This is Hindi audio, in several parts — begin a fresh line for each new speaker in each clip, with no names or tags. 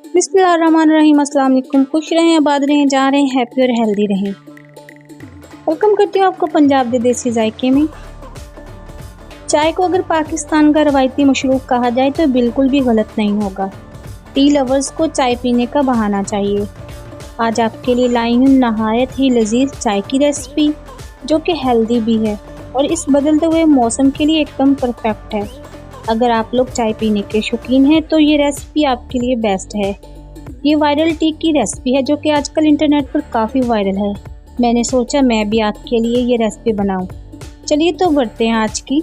बिस्मिल्लाहिर्रहमानिर्रहीम। अस्सलाम वालेकुम। खुश रहें, आबाद रहें, जा रहे हैं, हैप्पी और हेल्दी रहें। वेलकम करती हूँ आपको पंजाब के देसी जायके में। चाय को अगर पाकिस्तान का रवायती मशरूब कहा जाए तो बिल्कुल भी गलत नहीं होगा। टी लवर्स को चाय पीने का बहाना चाहिए। आज आपके लिए लाई हूँ नहायत ही लजीज चाय की रेसिपी, जो कि हेल्दी भी है और इस बदलते हुए मौसम के लिए एकदम परफेक्ट है। अगर आप लोग चाय पीने के शौकीन हैं तो ये रेसिपी आपके लिए बेस्ट है। ये वायरल टी की रेसिपी है जो कि आजकल इंटरनेट पर काफ़ी वायरल है। मैंने सोचा मैं भी आपके लिए ये रेसिपी बनाऊं। चलिए तो बढ़ते हैं आज की।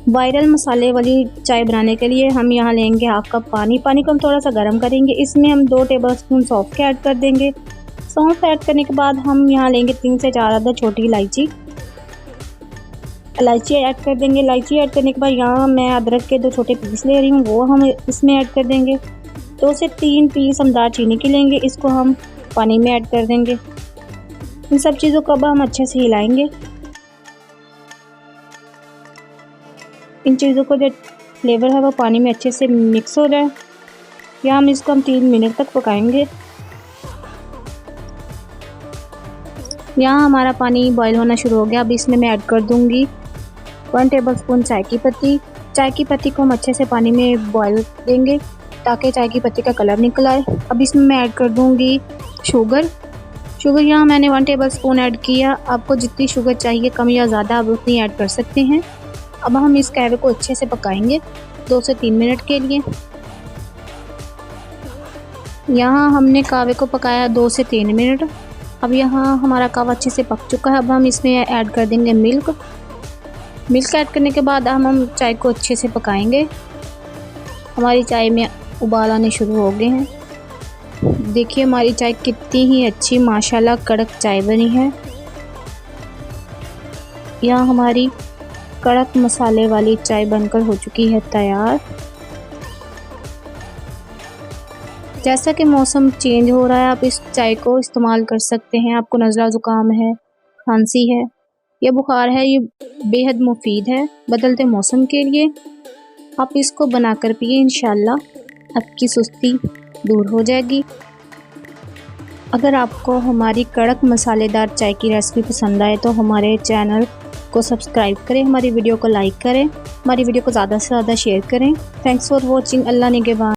वायरल मसाले वाली चाय बनाने के लिए हम यहाँ लेंगे हाफ कप पानी। पानी को हम थोड़ा सा गर्म करेंगे। इसमें हम 2 टेबलस्पून सौंफ के ऐड कर देंगे। सौंफ ऐड करने के बाद हम यहाँ लेंगे 3 से 4 अदद छोटी इलायची ऐड कर देंगे। इलायची ऐड करने के बाद यहाँ मैं अदरक के 2 छोटे पीस ले रही हूँ, वो हम इसमें ऐड कर देंगे। 2 से 3 पीस हम दालचीनी के लेंगे, इसको हम पानी में ऐड कर देंगे। इन सब चीज़ों को अब हम अच्छे से हिलाएंगे। इन चीज़ों को जो फ्लेवर है वो पानी में अच्छे से मिक्स हो जाए। या हम इसको 3 मिनट तक पकाएंगे। यहाँ हमारा पानी बॉईल होना शुरू हो गया। अब इसमें मैं ऐड कर दूँगी 1 टेबलस्पून चाय की पत्ती। चाय की पत्ती को हम अच्छे से पानी में बॉईल देंगे ताकि चाय की पत्ती का कलर निकल आए। अब इसमें मैं ऐड कर दूँगी शुगर यहाँ मैंने 1 टेबलस्पून ऐड किया। आपको जितनी शुगर चाहिए कम या ज़्यादा आप उतनी ऐड कर सकते हैं। अब हम इस कहवे को अच्छे से पकाएंगे 2 से 3 मिनट के लिए। यहाँ हमने कहवे को पकाया 2 से 3 मिनट। अब यहाँ हमारा कहवा अच्छे से पक चुका है। अब हम इसमें ऐड कर देंगे मिल्क ऐड करने के बाद हम चाय को अच्छे से पकाएंगे। हमारी चाय में उबाल आने शुरू हो गए हैं। देखिए हमारी चाय कितनी ही अच्छी माशाल्लाह कड़क चाय बनी है। यहाँ हमारी कड़क मसाले वाली चाय बनकर हो चुकी है तैयार। जैसा कि मौसम चेंज हो रहा है आप इस चाय को इस्तेमाल कर सकते हैं। आपको नज़ला ज़ुकाम है, खांसी है या बुखार है, ये बेहद मुफीद है बदलते मौसम के लिए। आप इसको बनाकर पिए, इंशाल्लाह आपकी सुस्ती दूर हो जाएगी। अगर आपको हमारी कड़क मसालेदार चाय की रेसिपी पसंद आए तो हमारे चैनल को सब्सक्राइब करें, हमारी वीडियो को लाइक करें, हमारी वीडियो को ज़्यादा से ज़्यादा शेयर करें। Thanks for watching. अल्लाह निगहबान।